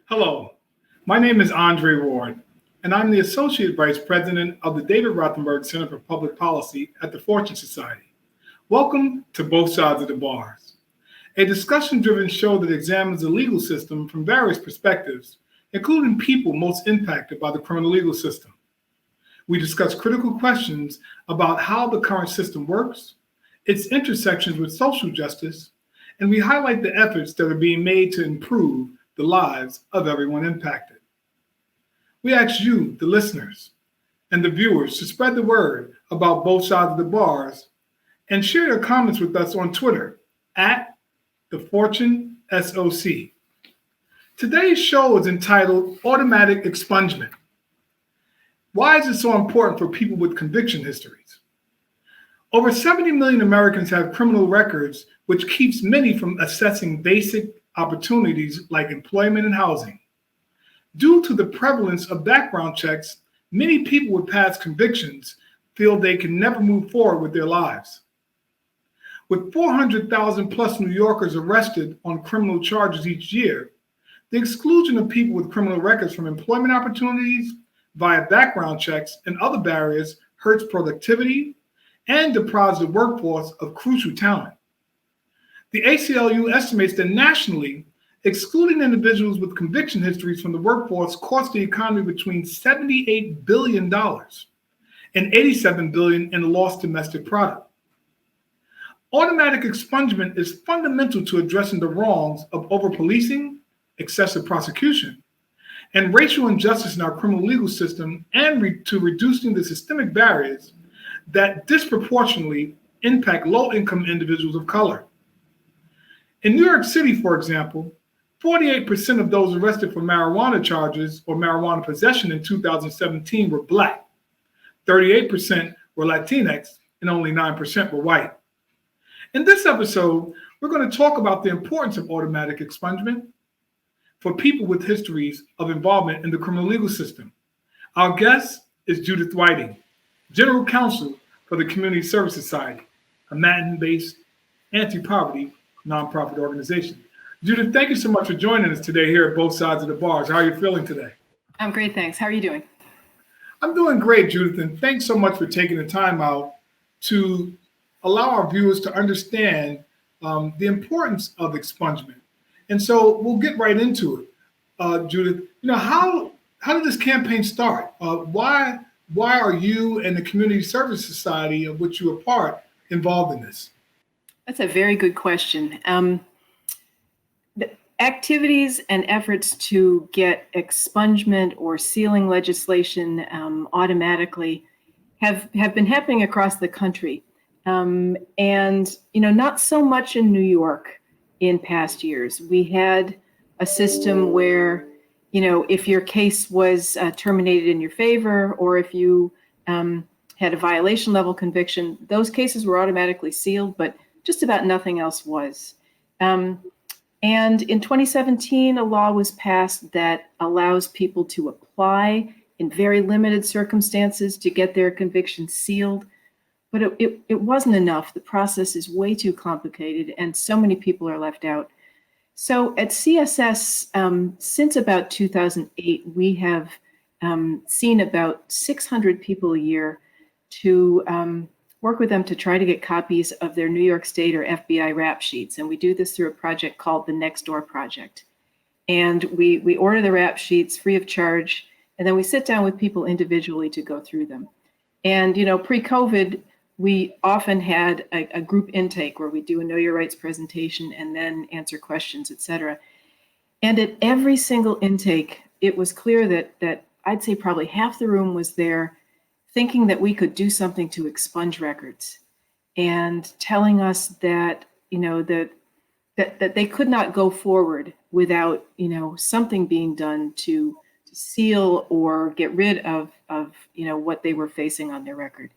Hello, my name is Andre Ward, and I'm the Associate Vice President of the David Rothenberg Center for Public Policy at the Fortune Society. Welcome to Both Sides of the Bars, a discussion-driven show that examines the legal system from various perspectives, including people most impacted by the criminal legal system. We discuss critical questions about how the current system works, its intersections with social justice, and we highlight the efforts that are being made to improve the lives of everyone impacted. We ask you, the listeners, and the viewers to spread the word about Both Sides of the Bars and share your comments with us on Twitter at TheFortuneSOC. Today's show is entitled Automatic Expungement. Why is it so important for people with conviction histories? Over 70 million Americans have criminal records, which keeps many from accessing basic opportunities like employment and housing. Due to the prevalence of background checks, many people with past convictions feel they can never move forward with their lives. With 400,000 plus New Yorkers arrested on criminal charges each year, the exclusion of people with criminal records from employment opportunities via background checks and other barriers hurts productivity and deprives the workforce of crucial talent. The ACLU estimates that nationally, excluding individuals with conviction histories from the workforce costs the economy between $78 billion and $87 billion in lost domestic product. Automatic expungement is fundamental to addressing the wrongs of over-policing, excessive prosecution, and racial injustice in our criminal legal system, and to reducing the systemic barriers that disproportionately impact low-income individuals of color. In New York City, for example, 48% of those arrested for marijuana charges or marijuana possession in 2017 were Black, 38% were Latinx, and only 9% were white. In this episode, we're going to talk about the importance of automatic expungement for people with histories of involvement in the criminal legal system. Our guest is Judith Whiting, General Counsel for the Community Service Society, a Manhattan-based anti-poverty nonprofit organization. Judith, thank you so much for joining us today here at Both Sides of the Bars. How are you feeling today? I'm great, thanks. How are you doing? I'm doing great, Judith, and thanks so much for taking the time out to allow our viewers to understand the importance of expungement. And so we'll get right into it. Judith, how did this campaign start? Why are you and the Community Service Society, of which you are part, involved in this? That's a very good question. The activities and efforts to get expungement or sealing legislation automatically have been happening across the country. And, not so much in New York in past years. We had a system where, if your case was terminated in your favor, or if you had a violation level conviction, those cases were automatically sealed, but just about nothing else was. And in 2017, a law was passed that allows people to apply in very limited circumstances to get their conviction sealed. But it wasn't enough. The process is way too complicated, and so many people are left out. So at CSS, since about 2008, we have seen about 600 people a year to work with them to try to get copies of their New York State or FBI rap sheets. And we do this through a project called the Next Door Project. And we order the rap sheets free of charge, and then we sit down with people individually to go through them. And, pre-COVID, we often had a group intake where we do a Know Your Rights presentation and then answer questions, et cetera. And at every single intake, it was clear that I'd say probably half the room was there thinking that we could do something to expunge records, and telling us that, that they could not go forward without, something being done to seal or get rid of what they were facing on their record.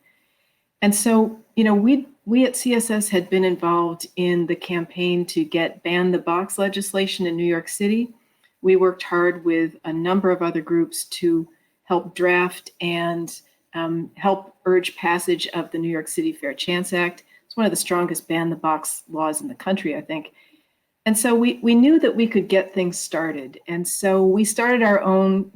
And so, we at CSS had been involved in the campaign to get ban the box legislation in New York City. We worked hard with a number of other groups to help draft and help urge passage of the New York City Fair Chance Act. It's one of the strongest ban the box laws in the country, I think. And so we knew that we could get things started. And so we started our own,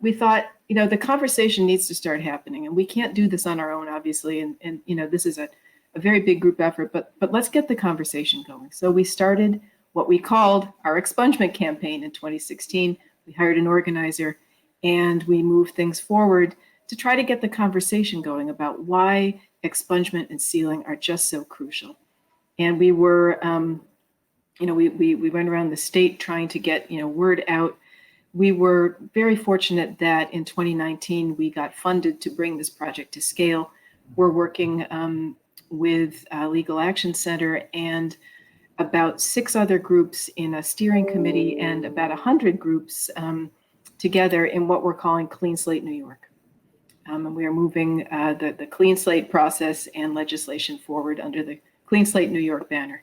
we thought, the conversation needs to start happening, and we can't do this on our own, obviously. And this is a very big group effort, but let's get the conversation going. So we started what we called our expungement campaign in 2016. We hired an organizer, and we moved things forward to try to get the conversation going about why expungement and sealing are just so crucial. And we were, we went around the state trying to get, word out. We were very fortunate that in 2019, we got funded to bring this project to scale. We're working with Legal Action Center and about 6 other groups in a steering committee and about 100 groups together in what we're calling Clean Slate New York. And we are moving the Clean Slate process and legislation forward under the Clean Slate New York banner.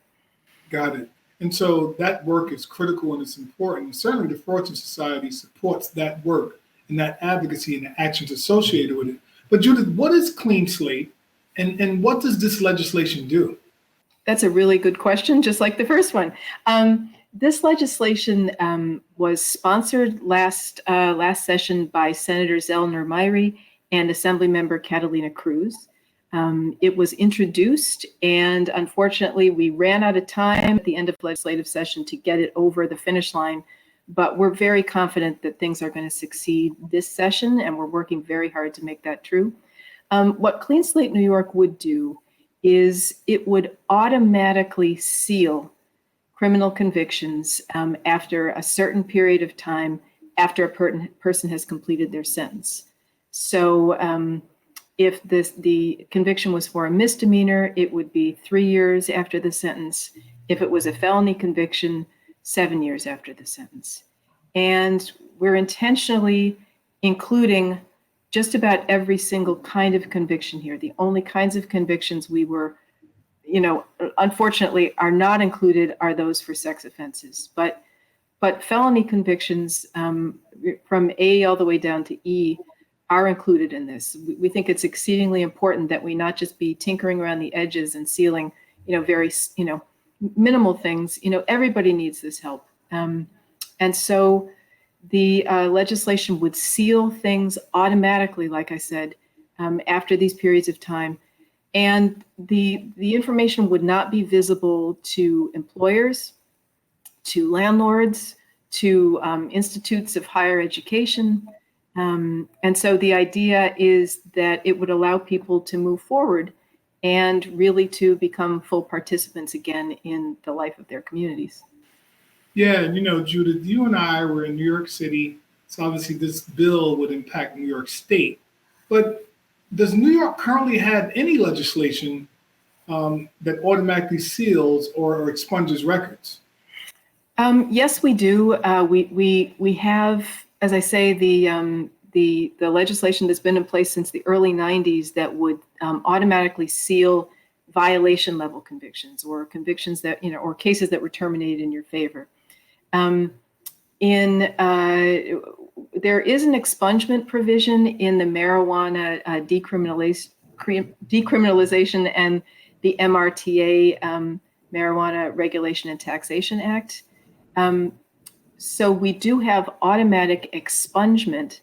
Got it. And so that work is critical and it's important. Certainly the Fortune Society supports that work and that advocacy and the actions associated with it. But Judith, what is Clean Slate and what does this legislation do? That's a really good question, just like the first one. This legislation was sponsored last session by Senators Eleanor Myrie and Assemblymember Catalina Cruz. It was introduced, and unfortunately, we ran out of time at the end of legislative session to get it over the finish line. But we're very confident that things are going to succeed this session, and we're working very hard to make that true. What Clean Slate New York would do is it would automatically seal criminal convictions after a certain period of time after a person has completed their sentence. So if the conviction was for a misdemeanor, it would be 3 years after the sentence. If it was a felony conviction, 7 years after the sentence. And we're intentionally including just about every single kind of conviction here. The only kinds of convictions we were, unfortunately are not included are those for sex offenses. But felony convictions from A all the way down to E are included in this. We think it's exceedingly important that we not just be tinkering around the edges and sealing, very, minimal things. Everybody needs this help. And so the legislation would seal things automatically, like I said, after these periods of time. And the information would not be visible to employers, to landlords, to institutes of higher education. And so the idea is that it would allow people to move forward and really to become full participants again in the life of their communities. Yeah, Judith, you and I were in New York City, so obviously this bill would impact New York State. But does New York currently have any legislation that automatically seals or expunges records? Yes, we do. We have, as I say, the legislation that's been in place since the early 90s that would automatically seal violation level convictions or convictions that, or cases that were terminated in your favor. There is an expungement provision in the marijuana decriminalization and the MRTA, Marijuana Regulation and Taxation Act. So we do have automatic expungement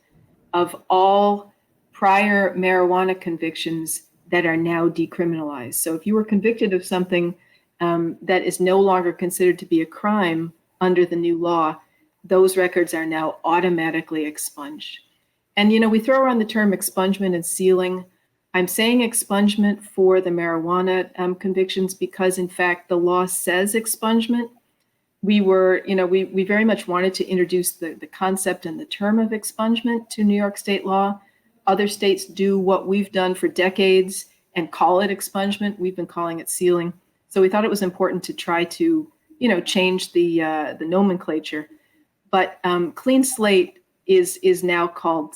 of all prior marijuana convictions that are now decriminalized. So if you were convicted of something that is no longer considered to be a crime under the new law, those records are now automatically expunged. And, we throw around the term expungement and sealing. I'm saying expungement for the marijuana convictions because, in fact, the law says expungement. We very much wanted to introduce the concept and the term of expungement to New York state law. Other states do what we've done for decades and call it expungement. We've been calling it sealing. So we thought it was important to try to, change the nomenclature. But Clean Slate is now called,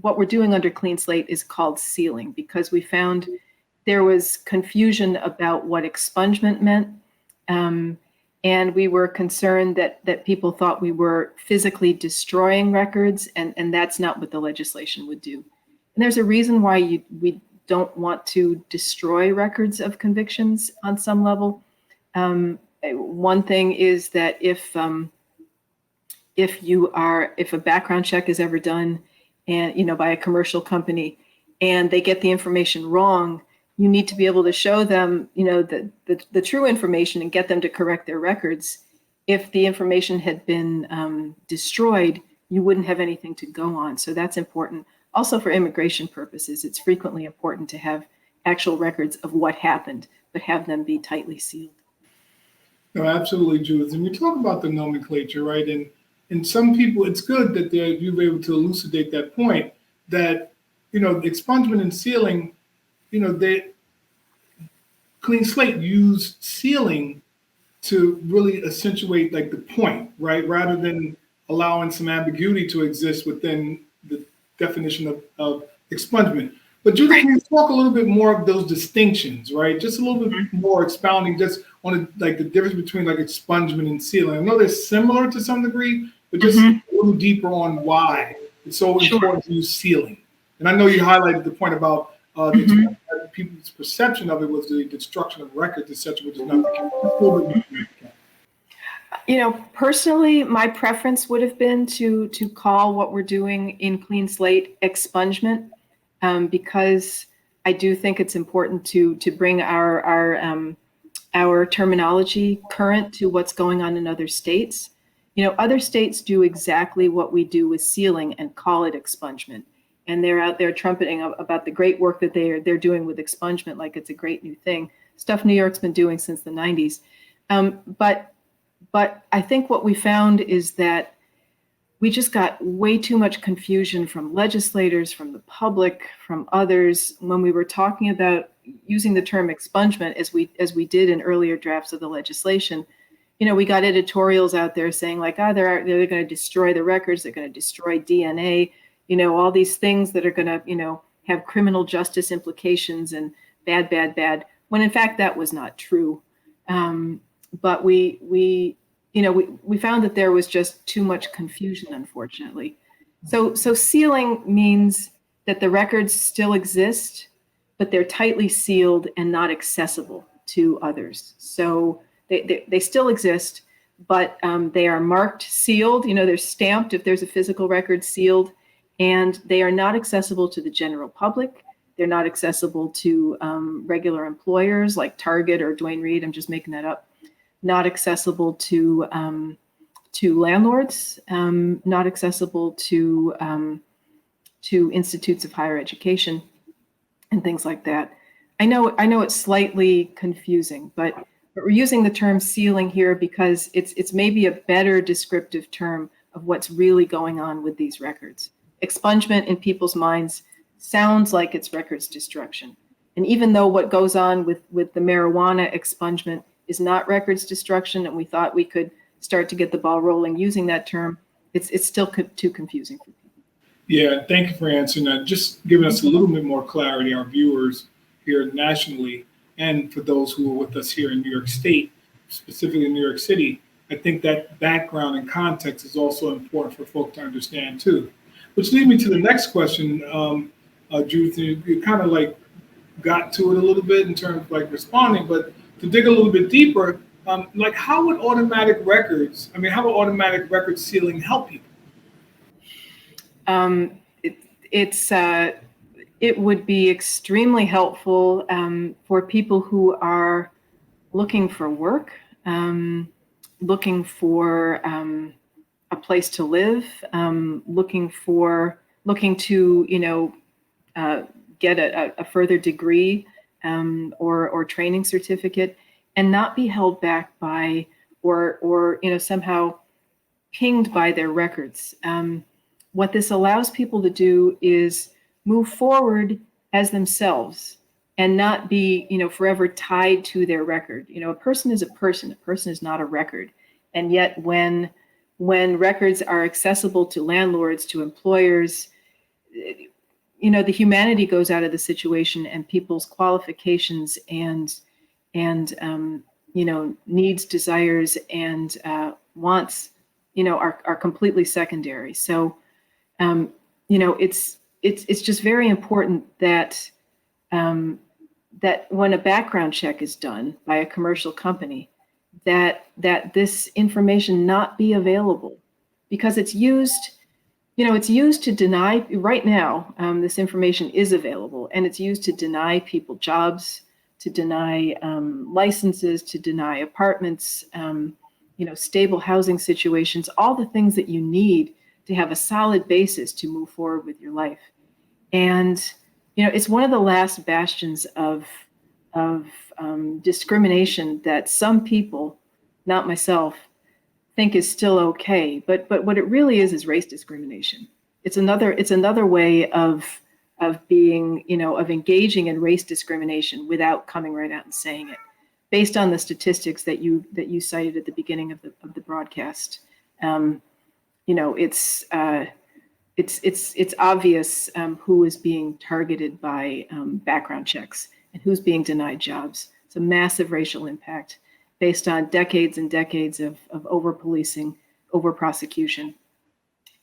what we're doing under Clean Slate is called sealing because we found there was confusion about what expungement meant. And we were concerned that people thought we were physically destroying records, and that's not what the legislation would do. And there's a reason why we don't want to destroy records of convictions on some level. one thing is that if a background check is ever done, and by a commercial company, and they get the information wrong, you need to be able to show them the true information and get them to correct their records. If the information had been destroyed, you wouldn't have anything to go on. So that's important. Also for immigration purposes, it's frequently important to have actual records of what happened, but have them be tightly sealed. No, absolutely, Judith. And we talk about the nomenclature, right? And some people, it's good that you were able to elucidate that point that, expungement and sealing, they clean slate use sealing to really accentuate like the point, right? Rather than allowing some ambiguity to exist within the definition of expungement. But Judith, can you talk a little bit more of those distinctions, right? Just a little bit more expounding just on the difference between like expungement and sealing. I know they're similar to some degree, but just a little deeper on why it's so important to use sealing. And I know you highlighted the point about people's perception of it was the destruction of records, etc., which is not the case. Personally, my preference would have been to call what we're doing in Clean Slate expungement, because I do think it's important to bring our terminology current to what's going on in other states. Other states do exactly what we do with sealing and call it expungement. And they're out there trumpeting about the great work that they're doing with expungement, like it's a great new thing, stuff New York's been doing since the 90s. But I think what we found is that we just got way too much confusion from legislators, from the public, from others when we were talking about using the term expungement as we did in earlier drafts of the legislation. We got editorials out there saying like, they're going to destroy the records, they're going to destroy DNA, all these things that are going to, have criminal justice implications and bad, when in fact that was not true. But we found that there was just too much confusion, unfortunately. So sealing means that the records still exist, but they're tightly sealed and not accessible to others. So they still exist, but they are marked sealed. They're stamped if there's a physical record, sealed, and they are not accessible to the general public. They're not accessible to regular employers like Target or Duane Reade. I'm just making that up. Not accessible to landlords. Not accessible to institutes of higher education and things like that. I know it's slightly confusing, but we're using the term sealing here because it's maybe a better descriptive term of what's really going on with these records. Expungement in people's minds sounds like it's records destruction. And even though what goes on with the marijuana expungement is not records destruction, and we thought we could start to get the ball rolling using that term, it's still too confusing for people. Yeah, thank you for answering that. Just giving us a little bit more clarity, our viewers here nationally, and for those who are with us here in New York State, specifically in New York City. I think that background and context is also important for folks to understand too. Which leads me to the next question, Judith. You kind of like got to it a little bit in terms of like responding, but to dig a little bit deeper, like how would automatic record sealing help people? It would be extremely helpful for people who are looking for work, looking for a place to live, looking to get a further degree or training certificate, and not be held back by or somehow pinged by their records. What this allows people to do is move forward as themselves and not be forever tied to their record. A person is a person. A person is not a record. And yet when records are accessible to landlords, to employers, the humanity goes out of the situation, and people's qualifications and needs, desires, and wants, are completely secondary. So, it's just very important that that when a background check is done by a commercial company, that this information not be available, because it's used, it's used to deny. Right now, this information is available, and it's used to deny people jobs, to deny licenses, to deny apartments, stable housing situations, all the things that you need to have a solid basis to move forward with your life. And it's one of the last bastions of discrimination that some people, not myself, think is still okay. But what it really is race discrimination. It's another way of being, of engaging in race discrimination without coming right out and saying it, based on the statistics that you cited at the beginning of the broadcast. It's obvious who is being targeted by background checks and who's being denied jobs. It's a massive racial impact based on decades and decades of over-policing, over-prosecution,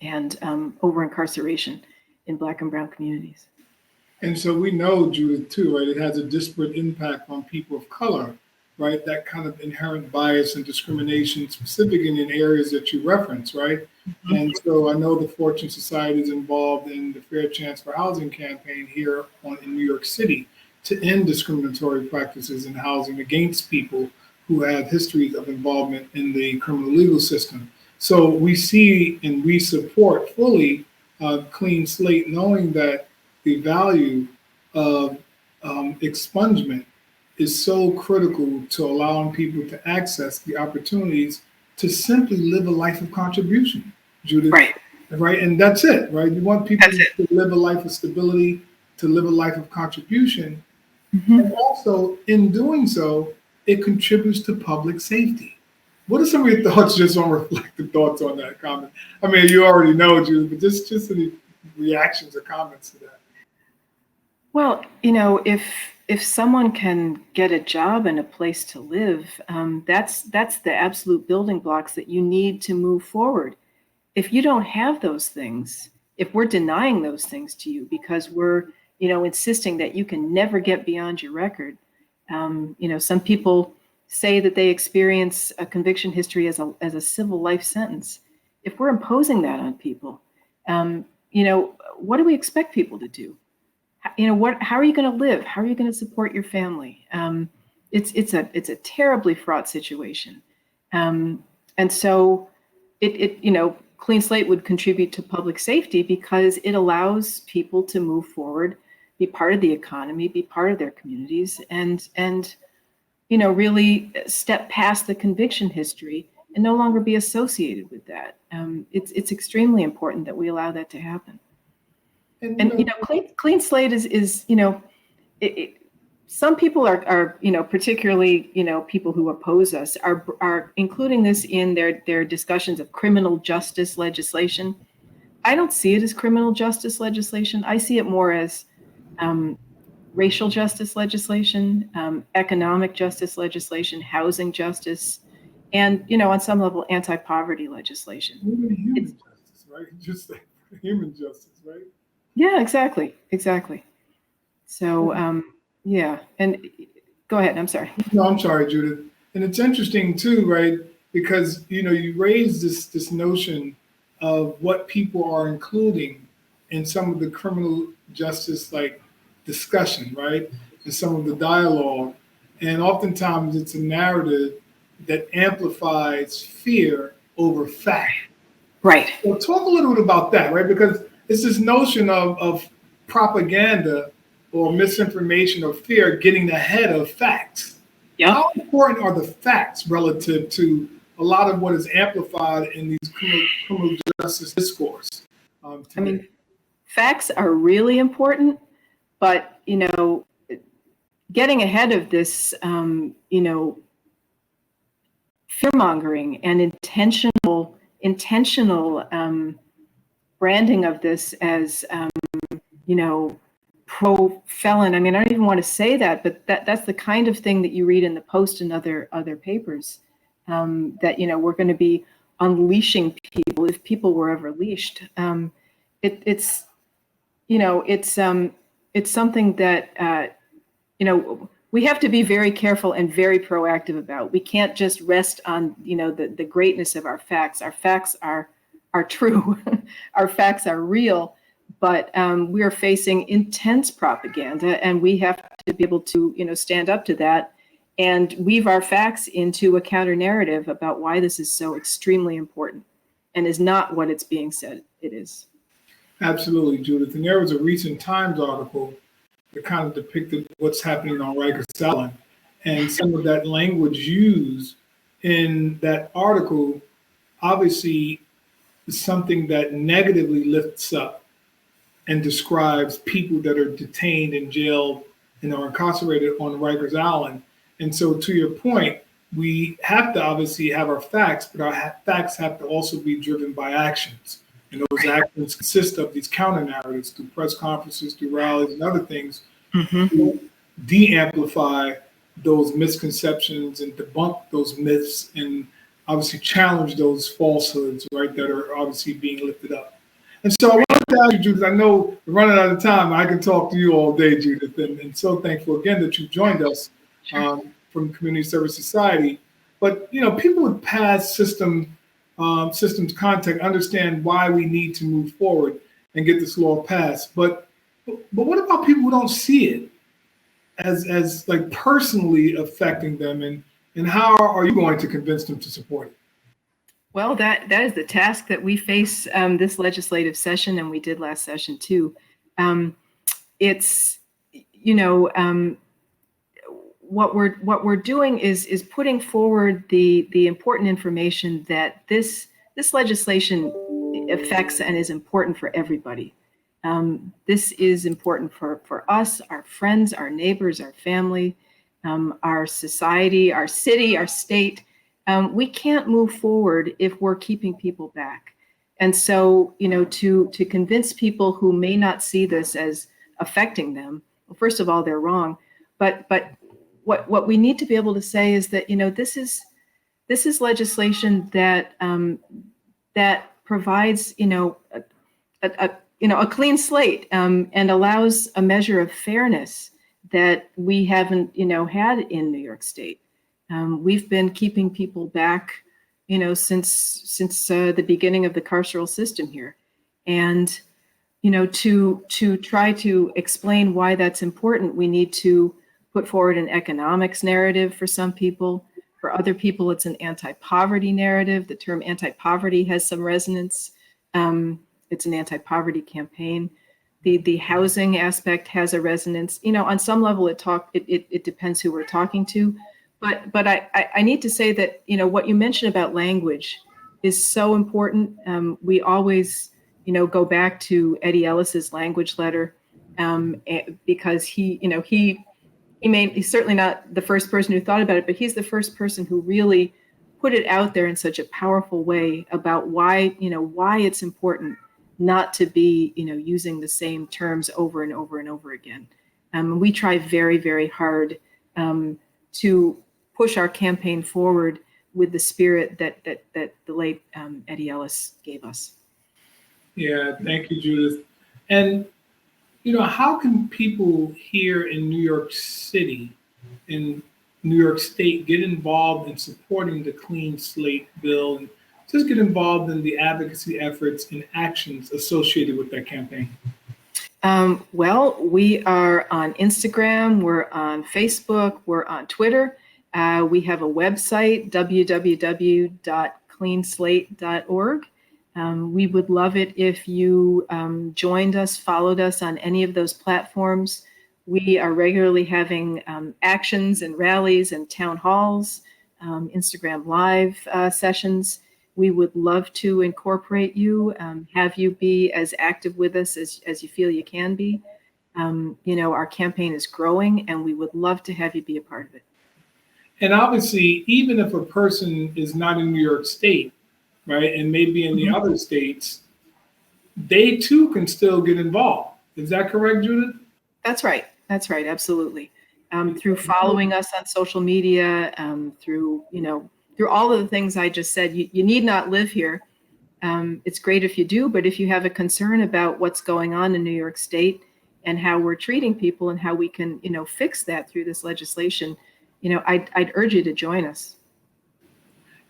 and over-incarceration in Black and Brown communities. And so we know, Judith, too, right, it has a disparate impact on people of color, right? That kind of inherent bias and discrimination, specifically in areas that you reference, right? Mm-hmm. And so I know the Fortune Society is involved in the Fair Chance for Housing campaign here in New York City to end discriminatory practices in housing against people who have histories of involvement in the criminal legal system. So we see and we support fully Clean Slate, knowing that the value of expungement is so critical to allowing people to access the opportunities to simply live a life of contribution, Judith. Right. And that's it, right? You want people to live a life of stability, to live a life of contribution. Mm-hmm. And also, in doing so, it contributes to public safety. What are some of your thoughts, just on reflective thoughts on that comment? I mean, you already know, Judith, but just any reactions or comments to that? Well, if someone can get a job and a place to live, that's the absolute building blocks that you need to move forward. If you don't have those things, if we're denying those things to you because we're, insisting that you can never get beyond your record, some people say that they experience a conviction history as a civil life sentence. If we're imposing that on people, what do we expect people to do? How are you going to live? How are you going to support your family? It's a terribly fraught situation. And so Clean Slate would contribute to public safety because it allows people to move forward, be part of the economy, be part of their communities, and really step past the conviction history and no longer be associated with that. It's extremely important that we allow that to happen. And Clean Slate is some people are particularly people who oppose us are including this in their discussions of criminal justice legislation. I don't see it as criminal justice legislation. I see it more as racial justice legislation, economic justice legislation, housing justice, and on some level anti-poverty legislation. Human justice, right? Just like human justice, right? Yeah, exactly. So, yeah, and go ahead. I'm sorry. No, I'm sorry, Judith. And it's interesting too, right? Because you raised this notion of what people are including in some of the criminal justice discussion, right? And some of the dialogue. And oftentimes it's a narrative that amplifies fear over fact. Right. So talk a little bit about that, right? Because it's this notion of propaganda or misinformation or fear getting ahead of facts. Yep. How important are the facts relative to a lot of what is amplified in these criminal justice discourse? Facts are really important, but getting ahead of this, fear-mongering and intentional branding of this as pro-felon. I don't even want to say that, but that's the kind of thing that you read in the Post and other papers, that we're going to be unleashing people if people were ever leashed. It's something that we have to be very careful and very proactive about. We can't just rest on, the greatness of our facts. Our facts are true. Our facts are real, but we are facing intense propaganda, and we have to be able to, stand up to that and weave our facts into a counter narrative about why this is so extremely important and is not what it's being said it is. Absolutely, Judith. And there was a recent Times article that kind of depicted what's happening on Rikers Island, and some of that language used in that article obviously is something that negatively lifts up and describes people that are detained and jailed and are incarcerated on Rikers Island. And so, to your point, we have to obviously have our facts, but our facts have to also be driven by actions. And those actions consist of these counter narratives through press conferences, through rallies, and other things to de-amplify those misconceptions and debunk those myths and obviously challenge those falsehoods, right, that are obviously being lifted up. And so I want to ask you, Judith, I know we're running out of time. I can talk to you all day, Judith, and so thankful again that you joined us from Community Service Society. But, people with past systems contact understand why we need to move forward and get this law passed. But what about people who don't see it as like personally affecting them, and how are you going to convince them to support it? Well, that is the task that we face this legislative session, and we did last session too. It's what we're doing is putting forward the important information that this legislation affects and is important for everybody. This is important for us, our friends, our neighbors, our family, our society, our city, our state. We can't move forward if we're keeping people back. And so, to convince people who may not see this as affecting them, well, first of all, they're wrong. But what we need to be able to say is that, this is legislation that that provides, a clean slate and allows a measure of fairness that we haven't, had in New York State. We've been keeping people back, since the beginning of the carceral system here, and to try to explain why that's important, we need to put forward an economics narrative for some people. For other people, it's an anti-poverty narrative. The term anti-poverty has some resonance. It's an anti-poverty campaign. The housing aspect has a resonance. On some level, it depends who we're talking to. But I need to say that, what you mentioned about language is so important. We always, go back to Eddie Ellis's language letter because he's certainly not the first person who thought about it, but he's the first person who really put it out there in such a powerful way about why it's important not to be, using the same terms over and over and over again. We try very, very hard to push our campaign forward with the spirit that the late Eddie Ellis gave us. Yeah, thank you, Judith. And how can people here in New York City, in New York State, get involved in supporting the Clean Slate bill and just get involved in the advocacy efforts and actions associated with that campaign? Well, we are on Instagram, we're on Facebook, we're on Twitter. We have a website, www.cleanslate.org. We would love it if you joined us, followed us on any of those platforms. We are regularly having actions and rallies and town halls, Instagram Live sessions. We would love to incorporate you, have you be as active with us as you feel you can be. Our campaign is growing, and we would love to have you be a part of it. And obviously, even if a person is not in New York State, right, and maybe in the other states, they too can still get involved. Is that correct, Judith? That's right. Absolutely. Through following us on social media, through all of the things I just said. You need not live here. It's great if you do, but if you have a concern about what's going on in New York State and how we're treating people and how we can, fix that through this legislation, I'd urge you to join us.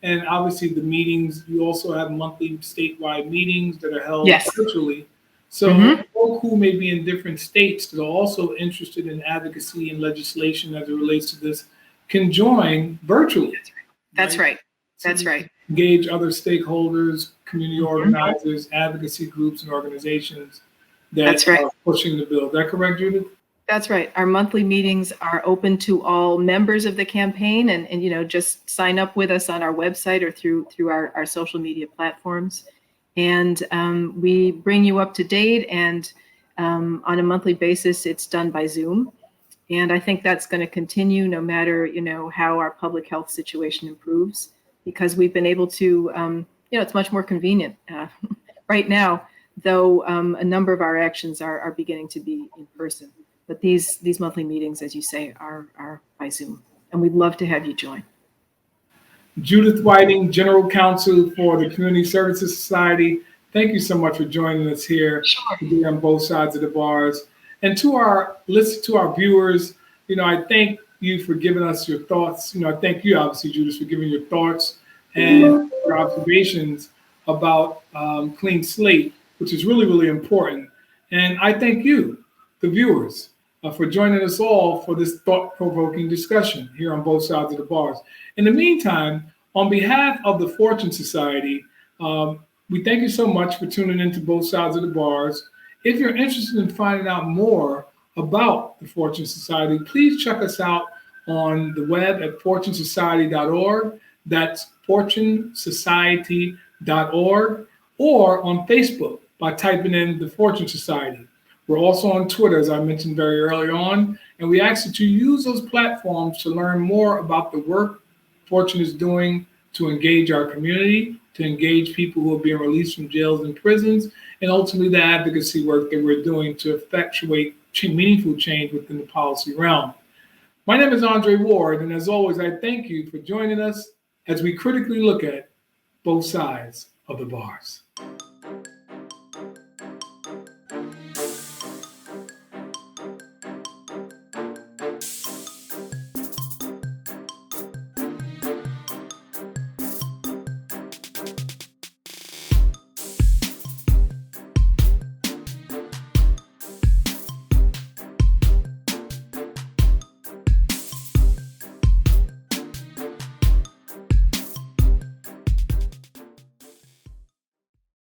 And obviously the meetings, you also have monthly statewide meetings that are held Yes. virtually. So folk who may be in different states that are also interested in advocacy and legislation as it relates to this can join virtually. That's right. That's right. Engage other stakeholders, community organizers, advocacy groups, and organizations that are pushing the bill. Is that correct, Judith? That's right. Our monthly meetings are open to all members of the campaign, and just sign up with us on our website or through our social media platforms. And we bring you up to date, and on a monthly basis, it's done by Zoom. And I think that's going to continue no matter, how our public health situation improves, because we've been able to, it's much more convenient right now, though a number of our actions are beginning to be in person. But these monthly meetings, as you say, are by Zoom, and we'd love to have you join. Judith Whiting, General Counsel for the Community Services Society. Thank you so much for joining us here to be on both sides of the bars. And to our viewers, I thank you for giving us your thoughts. I thank you, obviously, Judith, for giving your thoughts and your observations about Clean Slate, which is really, really important. And I thank you, the viewers, for joining us all for this thought-provoking discussion here on both sides of the bars. In the meantime, on behalf of the Fortune Society, we thank you so much for tuning into both sides of the bars. If you're interested in finding out more about the Fortune Society, please check us out on the web at fortunesociety.org. That's fortunesociety.org, or on Facebook by typing in the Fortune Society. We're also on Twitter, as I mentioned very early on, and we ask that you use those platforms to learn more about the work Fortune is doing to engage our community, to engage people who are being released from jails and prisons, and ultimately the advocacy work that we're doing to effectuate meaningful change within the policy realm. My name is Andre Ward, and as always, I thank you for joining us as we critically look at both sides of the bars.